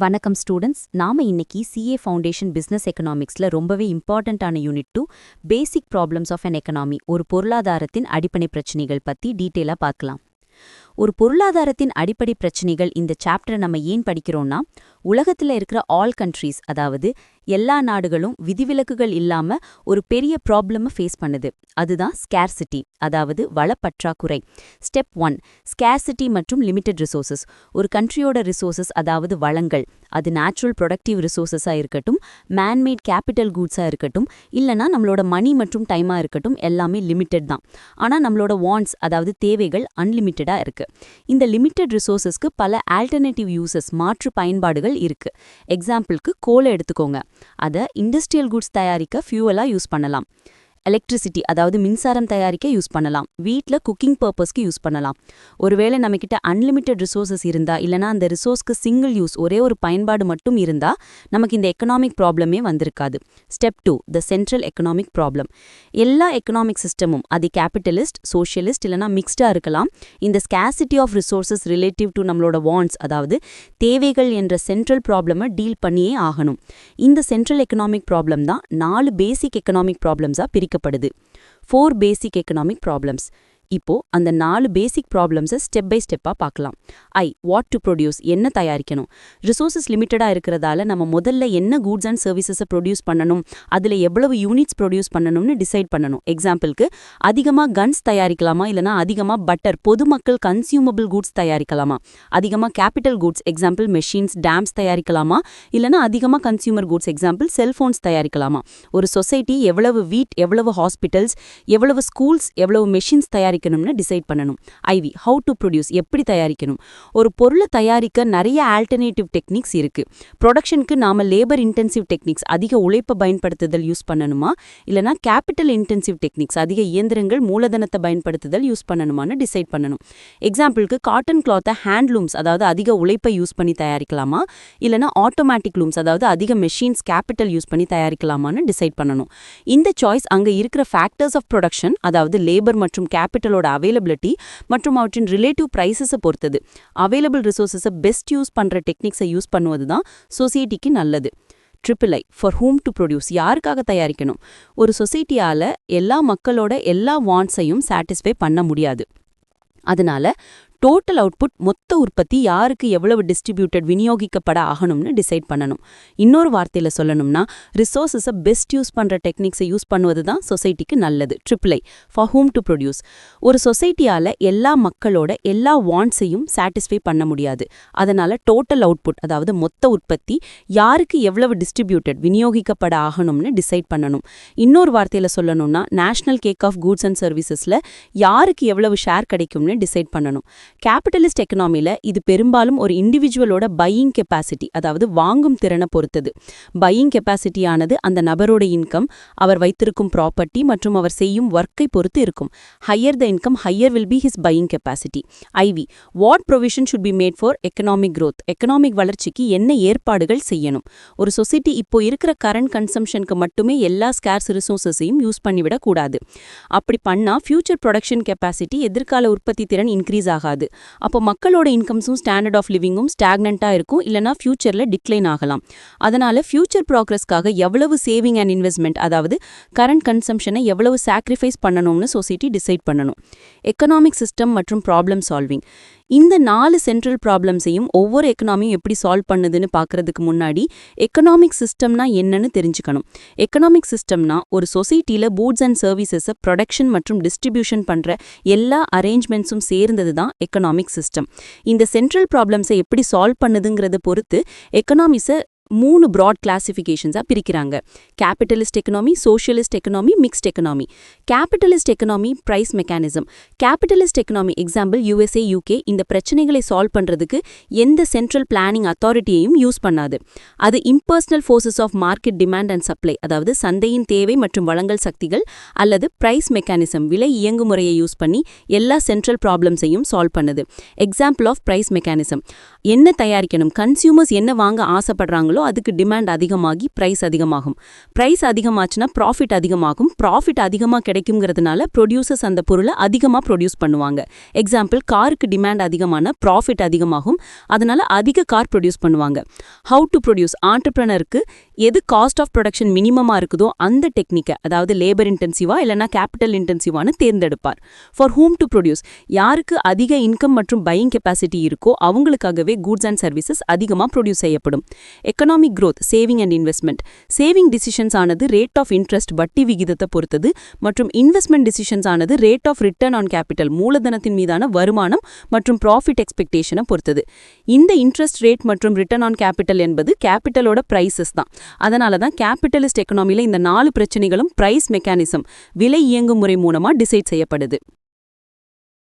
வணக்கம் ஸ்டூடெண்ட்ஸ். நாம இன்னைக்கு சிஏ ஃபவுண்டேஷன் பிசினஸ் எக்கனாமிக்ஸ்ல ரொம்பவே இம்பார்ட்டன்டான unit 2 basic problems of an economy, ஒரு பொருளாதாரத்தின் அடிப்படை பிரச்சனைகள் பத்தி டீட்டெயிலா பார்க்கலாம். ஒரு பொருளாதாரத்தின் அடிப்படை பிரச்சனைகள் இந்த சாப்டரை நம்ம ஏன் படிக்கிறோம்னா, உலகத்துல இருக்கிற ஆல் கண்ட்ரீஸ், அதாவது எல்லா நாடுகளும் விதிவிலக்குகள் இல்லாம ஒரு பெரிய ப்ராப்ளமை ஃபேஸ் பண்ணுது. அதுதான் ஸ்கேர்சிட்டி, அதாவது வளப்பற்றாக்குறை. ஸ்டெப் 1, ஸ்கேர்சிட்டி மற்றும் லிமிடெட் ரிசோர்சஸ். ஒரு கண்ட்ரியோட ரிசோர்சஸ், அதாவது வளங்கள், அது நேச்சுரல் ப்ரொடக்டிவ் ரிசோர்சஸாக இருக்கட்டும், மேன்மேட் கேபிட்டல் கூட்ஸாக இருக்கட்டும், இல்லைனா நம்மளோட மணி மற்றும் டைமாக இருக்கட்டும், எல்லாமே லிமிட்டட் தான். ஆனால் நம்மளோட வாண்ட்ஸ், அதாவது தேவைகள், அன்லிமிட்டடாக இருக்கு. இந்த லிமிட்டட் ரிசோர்சஸ்க்கு பல ஆல்டர்னேட்டிவ் யூசஸ், மாற்று பயன்பாடுகள் இருக்கு. எக்ஸாம்பிளுக்கு கோலை எடுத்துக்கோங்க. அதை இண்டஸ்ட்ரியல் குட்ஸ் தயாரிக்க ஃபியூவலாக யூஸ் பண்ணலாம். எலக்ட்ரிசிட்டி, அதாவது மின்சாரம் தயாரிக்க யூஸ் பண்ணலாம். வீட்டில் குக்கிங் பர்பஸ்க்கு யூஸ் பண்ணலாம். ஒருவேளை நம்மக்கிட்ட அன்லிமிட்டட் ரிசோர்சஸ் இருந்தா, இல்லைனா அந்த ரிசோர்ஸ்க்கு சிங்கிள் யூஸ், ஒரே ஒரு பயன்பாடு மட்டும் இருந்தா நமக்கு இந்த எக்கனாமிக் ப்ராப்ளமே வந்திருக்காது. Step 2, the central economic problem. எல்லா எக்கனாமிக் சிஸ்டமும், அது கேபிட்டலிஸ்ட், சோஷியலிஸ்ட் இல்லைனா மிக்ஸ்டா இருக்கலாம், இந்த scarcity of resources relative to நம்மளோட வாண்ட்ஸ், அதாவது தேவைகள் என்ற சென்ட்ரல் ப்ராப்ளமை டீல் பண்ணியே ஆகணும். இந்த சென்ட்ரல் எக்கனாமிக் ப்ராப்ளம் தான் 4 பேசிக் எக்கனாமிக் ப்ராப்ளம்ஸாக பிரிக்கப்படுது. 4 பேசிக் எக்கனாமிக் ப்ராப்ளம்ஸ். இப்போ அந்த 4 பேசிக் ப்ராப்ளம்ஸை ஸ்டெப் பை ஸ்டெப்பாக பார்க்கலாம். வாட் டு ப்ரொடியூஸ், என்ன தயாரிக்கணும். ரிசோர்சஸ் லிமிட்டடாக இருக்கிறதால நம்ம முதல்ல என்ன கூட்ஸ் அண்ட் சர்வீசஸை ப்ரொடியூஸ் பண்ணணும், அதில் எவ்வளவு யூனிட்ஸ் ப்ரொடியூஸ் பண்ணணும்னு டிசைட் பண்ணணும். எக்ஸாம்பிளுக்கு, அதிகமாக கன்ஸ் தயாரிக்கலாமா, இல்லைனா அதிகமாக பட்டர், பொதுமக்கள் கன்சியூமபிள் கூட்ஸ் தயாரிக்கலாமா, அதிகமாக கேபிட்டல் கூட்ஸ், எக்ஸாம்பிள் மெஷின்ஸ், டேம்ஸ் தயாரிக்கலாமா, இல்லைனா அதிகமாக கன்சியூமர் கூட்ஸ், எக்ஸாம்பிள் செல்ஃபோன்ஸ் தயாரிக்கலாமா. ஒரு சொசைட்டி எவ்வளவு வீட், எவ்வளவு ஹாஸ்பிட்டல்ஸ், எவ்வளவு ஸ்கூல்ஸ், எவ்வளவு மெஷின்ஸ் தயாரிக்கணும்னு டிசைட் பண்ணணும். ஹவு டு ப்ரொடியூஸ், எப்படி தயாரிக்கணும். ஒரு பொருளை தயாரிக்க நிறைய ஆல்டர்னேட்டிவ் டெக்னிக்ஸ் இருக்கு. ப்ரொடக்ஷனுக்கு நாம லேபர் இன்டென்சிவ் டெக்னிக்ஸ், அதிக உழைப்பை பயன்படுத்துதல் யூஸ் பண்ணணுமா, இல்லைனா கேபிட்டல் இன்டென்சிவ் டெக்னிக்ஸ், அதிக இயந்திரங்கள், மூலதனத்தை பயன்படுத்துதல் யூஸ் பண்ணணுமான்னு டிசைட் பண்ணணும். எக்ஸாம்பிளுக்கு, காட்டன் கிளாத்தை ஹேண்ட்லூம்ஸ், அதாவது அதிக உழைப்பை யூஸ் பண்ணி தயாரிக்கலாமா, இல்லைனா ஆட்டோமேட்டிக் லூம்ஸ், அதாவது அதிக மெஷின்ஸ், கேபிட்டல் யூஸ் பண்ணி தயாரிக்கலாமான்னு டிசைட் பண்ணணும். இந்த சாய்ஸ் அங்க இருக்கிற ஃபேக்டர்ஸ் ஆஃப் ப்ரொடக்ஷன், அதாவது லேபர் மற்றும் கேபிட்டலோட அவைலபிலிட்டி மற்றும் அவற்றின் ரிலேட்டிவ் பிரைசஸை பொறுத்தது. அவைலபிள் ரிசோர்சஸை பெஸ்ட் யூஸ் பண்ற டெக்னிக்ஸை யூஸ் பண்ணுவது தான் சொசைட்டிக்கு நல்லது. I, for whom to produce, யாருக்காக தயாரிக்கணும். ஒரு சொசைட்டியால எல்லா மக்களோட எல்லா வாண்ட்ஸையும் சாட்டிஸ்ஃபை பண்ண முடியாது. அதனால டோட்டல் அவுட்புட், மொத்த உற்பத்தி யாருக்கு எவ்வளவு டிஸ்ட்ரிபியூட்டட், விநியோகிக்கப்பட ஆகணும்னு டிசைட் பண்ணணும். இன்னொரு வார்த்தையில சொல்லணும்னா, ரிசோர்ஸஸை பெஸ்ட் யூஸ் பண்ற டெக்னிக்ஸை யூஸ் பண்ணுவது தான் சொசைட்டிக்கு நல்லது. I, for whom to produce. ஒரு சொசைட்டியால எல்லா மக்களோட எல்லா வாண்ட்ஸையும் சாட்டிஸ்ஃபை பண்ண முடியாது. அதனால டோட்டல் அவுட்புட், அதாவது மொத்த உற்பத்தி யாருக்கு எவ்வளவு டிஸ்ட்ரிபியூட்டட், விநியோகிக்கப்பட ஆகணும்னு டிசைட் பண்ணணும். இன்னொரு வார்த்தையில சொல்லணும்னா, national cake of goods and சர்வீசஸ்ல யாருக்கு எவ்வளவு ஷேர் கிடைக்கும்னு டிசைட் பண்ணணும். கேபிட்டலிஸ்ட் எக்கனாமில இது பெரும்பாலும் ஒரு இண்டிவிஜுவலோட பையிங் கெப்பாசிட்டி, அதாவது வாங்கும் திறனை பொறுத்தது. பையிங் கெப்பாசிட்டியானது அந்த நபரோட இன்கம், அவர் வைத்திருக்கும் ப்ராப்பர்ட்டி மற்றும் அவர் செய்யும் ஒர்க்கை பொறுத்து இருக்கும். Higher the income, higher will be his buying capacity. What provision should be made for economic growth, economic வளர்ச்சிக்கு என்ன ஏற்பாடுகள் செய்யணும். ஒரு சொசைட்டி இப்போ இருக்கிற கரண்ட் கன்சம்ஷனுக்கு மட்டுமே எல்லா ஸ்கேர்ஸ் ரிசோர்சஸையும் யூஸ் பண்ணிவிடக் கூடாது. அப்படி பண்ணா ஃபியூச்சர் ப்ரொடக்ஷன் கெப்பாசிட்டி, எதிர்கால உற்பத்தி திறன் இன்க்ரீஸ் ஆகாது. அப்போ மக்களோட இன்கம்ஸும் ஸ்டாண்டர்ட் ஆஃப் லிவிங்கும் ஸ்டாக்னண்டா இருக்கும், இல்லனா ஃபியூச்சர்ல டிக்ளைன் ஆகலாம். அதனால ஃபியூச்சர் ப்ராக்ரஸ்க்காக எவ்வளவு சேவிங் அண்ட் இன்வெஸ்ட்மெண்ட், அதாவது கரண்ட் கன்சம்ஷனை எவ்வளவு சாக்ரிஃபைஸ் பண்ணணும்னு சொசைட்டி டிசைட் பண்ணணும். எக்கனாமிக் சிஸ்டம் மற்றும் ப்ராப்ளம் சால்விங். இந்த 4 சென்ட்ரல் ப்ராப்ளம்ஸையும் ஒவ்வொரு எக்கனாமியும் எப்படி சால்வ் பண்ணுதுன்னு பார்க்கறதுக்கு முன்னாடி எக்கனாமிக் சிஸ்டம்னா என்னன்னு தெரிஞ்சுக்கணும். எக்கனாமிக் சிஸ்டம்னா ஒரு சொசைட்டில கூட்ஸ் அண்ட் சர்வீசஸை ப்ரொடக்ஷன் மற்றும் டிஸ்ட்ரிபியூஷன் பண்ற எல்லா அரேஞ்ச்மெண்ட்ஸும் சேர்ந்தது தான் எக்கனாமிக் சிஸ்டம். இந்த சென்ட்ரல் ப்ராப்ளம்ஸை எப்படி சால்வ் பண்ணுதுங்கிறத பொறுத்து எக்கனாமிஸை 3 ப்ராட் கிளாசிஃபிகேஷன்ஸாக பிரிக்கிறாங்க. Capitalist economy, socialist economy, mixed economy. Capitalist economy price mechanism. Capitalist economy, example USA, UK, இந்த பிரச்சனைகளை சால்வ் பண்றதுக்கு எந்த சென்ட்ரல் பிளானிங் அத்தாரிட்டியையும் யூஸ் பண்ணாது. அது impersonal forces of market demand and supply, அதாவது சந்தையின் தேவை மற்றும் வழங்கல் சக்திகள், அல்லது பிரைஸ் மெக்கானிசம், விலை இயங்குமுறையை யூஸ் பண்ணி எல்லா சென்ட்ரல் ப்ராப்ளம்ஸையும் சால்வ் பண்ணுது. எக்ஸாம்பிள் ஆஃப் பிரைஸ் மெக்கானிசம், என்ன தயாரிக்கணும், கன்சியூமர்ஸ் என்ன வாங்க ஆசைப்படுறாங்களோ அதுக்கு டிமாண்ட் அதிகமாகி பிரைஸ் அதிகமாகும். பிரைஸ் அதிகமாச்சுன்னா ப்ராஃபிட் அதிகமாகும். ப்ராஃபிட் அதிகமாக கிடைக்குங்கிறதுனால ப்ரொடியூசர்ஸ் அந்த பொருளை அதிகமாக ப்ரொடியூஸ் பண்ணுவாங்க. எக்ஸாம்பிள், காருக்கு டிமாண்ட் அதிகமான ப்ராஃபிட் அதிகமாகும். அதனால அதிக கார் ப்ரொடியூஸ் பண்ணுவாங்க. How to produce? ஆண்டர்பிரனருக்கு எது காஸ்ட் ஆஃப் ப்ரொடக்ஷன் மினிமமாக இருக்குதோ அந்த டெக்னிக்கை, அதாவது லேபர் இன்டென்சிவா இல்லைனா கேபிட்டல் இன்டென்சிவானு தேர்ந்தெடுப்பார். For whom to produce? யாருக்கு அதிக இன்கம் மற்றும் பையிங் கெப்பாசிட்டி இருக்கோ அவங்களுக்காகவே கூட்ஸ் அண்ட் சர்வீசஸ் அதிகமாக ப்ரொடியூஸ் செய்யப்படும். Economic growth, saving and investment. Saving decisions ஆனது ரேட் ஆஃப் இன்ட்ரெஸ்ட் வட்டி விகிதத்தை பொறுத்தது மற்றும் இன்வெஸ்ட்மெண்ட் டிசிஷன்ஸ் ஆனது rate of return on capital மூலதனத்தின் மீதான வருமானம் மற்றும் ப்ராஃபிட் எக்ஸ்பெக்டேஷனை பொறுத்தது. இந்த இன்ட்ரெஸ்ட் ரேட் மற்றும் ரிட்டர்ன் ஆன் கேபிட்டல் என்பது கேபிட்டலோட பிரைசஸ் தான். அதனால தான் கேபிட்டலிஸ்ட் எக்கனாமியில் இந்த 4 பிரச்சனைகளும் பிரைஸ் மெக்கானிசம், விலை இயங்குமுறை மூலமா டிசைட் செய்யப்படுது.